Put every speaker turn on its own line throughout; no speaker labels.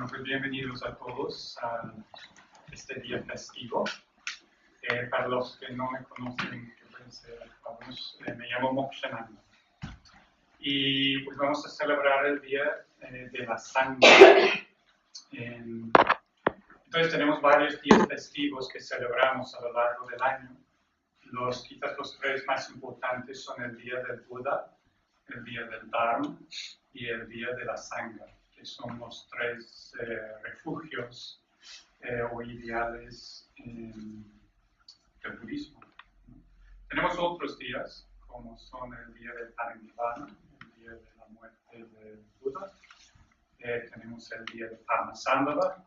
Pues bienvenidos a todos a este día festivo. Para los que no me conocen, que pueden ser algunos, me llamo Mokshananda. Y pues vamos a celebrar el Día de la Sangre. Entonces tenemos varios días festivos que celebramos a lo largo del año. Quizás los tres más importantes son el Día del Buda, el Día del Dharma y el Día de la Sangha, que son los tres refugios o ideales del budismo. Tenemos otros días, como son el Día del Parinibbana, el Día de la muerte del Buda. Tenemos el Día de Padmasambhava.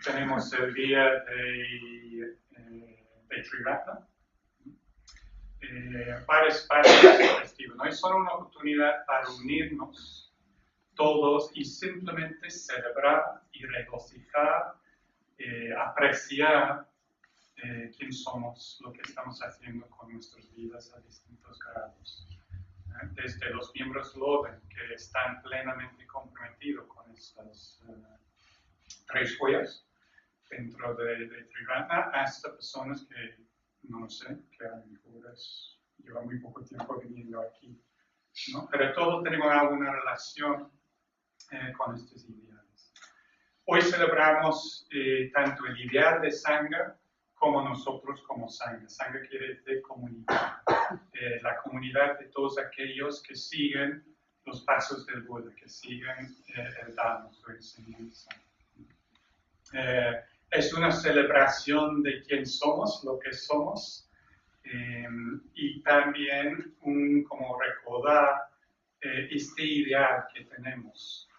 Tenemos el Día de Triratna. Varios festivos, ¿no? Es solo una oportunidad para unirnos todos y simplemente celebrar y regocijar, apreciar quién somos, lo que estamos haciendo con nuestras vidas a distintos grados. Desde los miembros LODEN, que están plenamente comprometidos con estas tres joyas dentro de Triratna, hasta personas que no lo sé, que a lo mejor lleva muy poco tiempo viviendo aquí, ¿no? Pero todos tenemos alguna relación con estos ideales. Hoy celebramos tanto el ideal de Sangha como nosotros como Sangha. Sangha quiere decir comunidad, la comunidad de todos aquellos que siguen los pasos del Buda, que siguen el Dharma, su enseñanza. Es una celebración de quién somos, lo que somos, y también como recordar este ideal que tenemos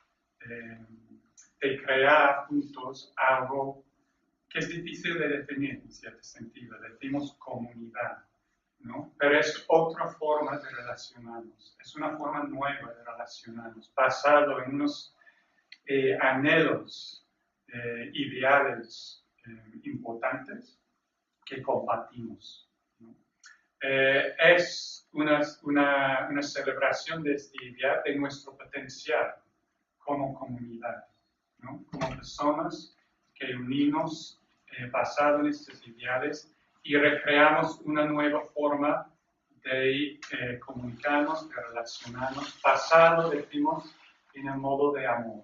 de crear juntos algo que es difícil de definir en cierto sentido. Decimos comunidad, ¿no? Pero es otra forma de relacionarnos, es una forma nueva de relacionarnos, basado en unos anhelos, ideales importantes que compartimos, ¿no? Es una celebración de este ideal, de nuestro potencial como comunidad, ¿no? Como personas que unimos basado en estos ideales y recreamos una nueva forma de comunicarnos, de relacionarnos, basado, decimos, en el modo de amor,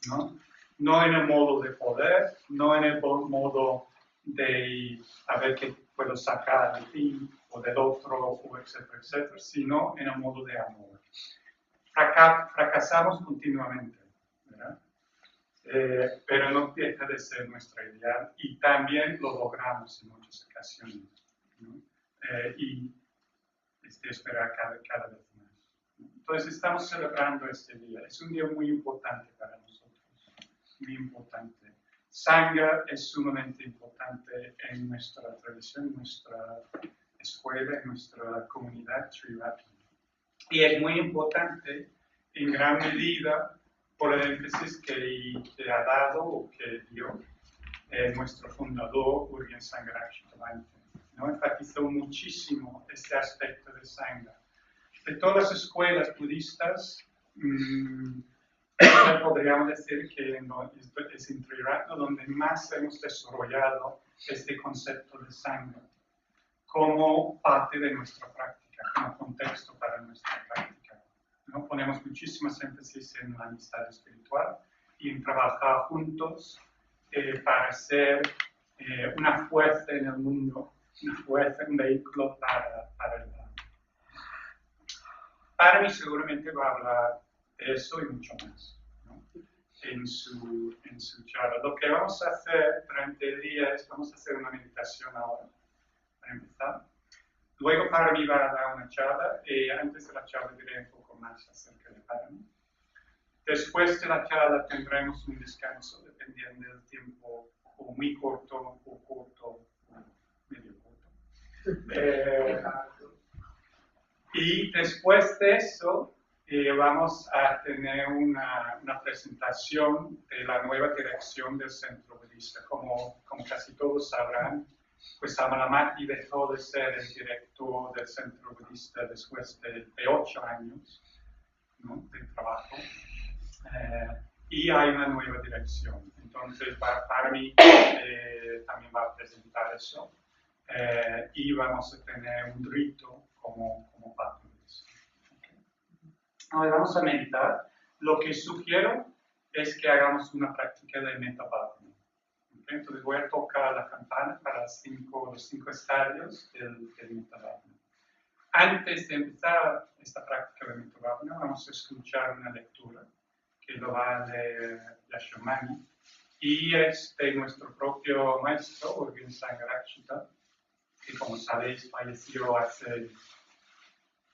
¿no? No en el modo de poder, no en el modo de a ver qué puedo sacar de ti o del otro, o etcétera, etcétera, sino en el modo de amor. Fracasamos continuamente, ¿verdad? Pero no deja de ser nuestra ideal y también lo logramos en muchas ocasiones, ¿no? Y esperar cada vez más. Entonces estamos celebrando este día. Es un día muy importante para nosotros. Muy importante. Sangha es sumamente importante en nuestra tradición, en nuestra escuela, en nuestra comunidad Triratna. Y es muy importante en gran medida por el énfasis que ha dado o que dio nuestro fundador, Urgyen Sangharakshita Bhante, ¿no? Enfatizó muchísimo este aspecto de Sangha. De todas las escuelas budistas, podríamos decir que es en Triratna donde más hemos desarrollado este concepto de Sangha como parte de nuestra práctica, como contexto para nuestra práctica, ¿no? Ponemos muchísimos énfasis en la amistad espiritual y en trabajar juntos para ser una fuerza en el mundo, una fuerza, un vehículo para el Dharma. Para mí seguramente va a hablar de eso y mucho más, ¿no? en su charla. Lo que vamos a hacer durante el día es, vamos a hacer una meditación ahora, para empezar. Luego Parami va a dar una charla, y antes de la charla diré un poco más acerca de Parami. Después de la charla tendremos un descanso, dependiendo del tiempo, o muy corto, o medio corto. Y después de eso, vamos a tener una presentación de la nueva dirección del Centro Budista. Como casi todos sabrán, pues Samalamati dejó de ser el director del Centro Budista después de 8 años, ¿no?, de trabajo. y hay una nueva dirección. Entonces, Parmi también va a presentar eso y vamos a tener un rito como parte de eso. Okay. Ahora vamos a meditar. Lo que sugiero es que hagamos una práctica de Metabhavana. Okay. Entonces voy a tocar la campana para los 5 estadios del Metabhavana. Antes de empezar esta práctica de Metabhavana, vamos a escuchar una lectura que lo va a leer Yashomani, y es de nuestro propio maestro, Urgyen Sangharakshita, que como sabéis falleció hace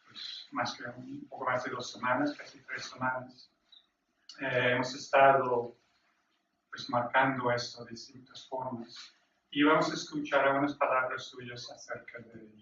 pues, un poco más de 2 semanas, casi 3 semanas. Hemos estado pues, marcando esto de distintas formas y vamos a escuchar algunas palabras suyas acerca de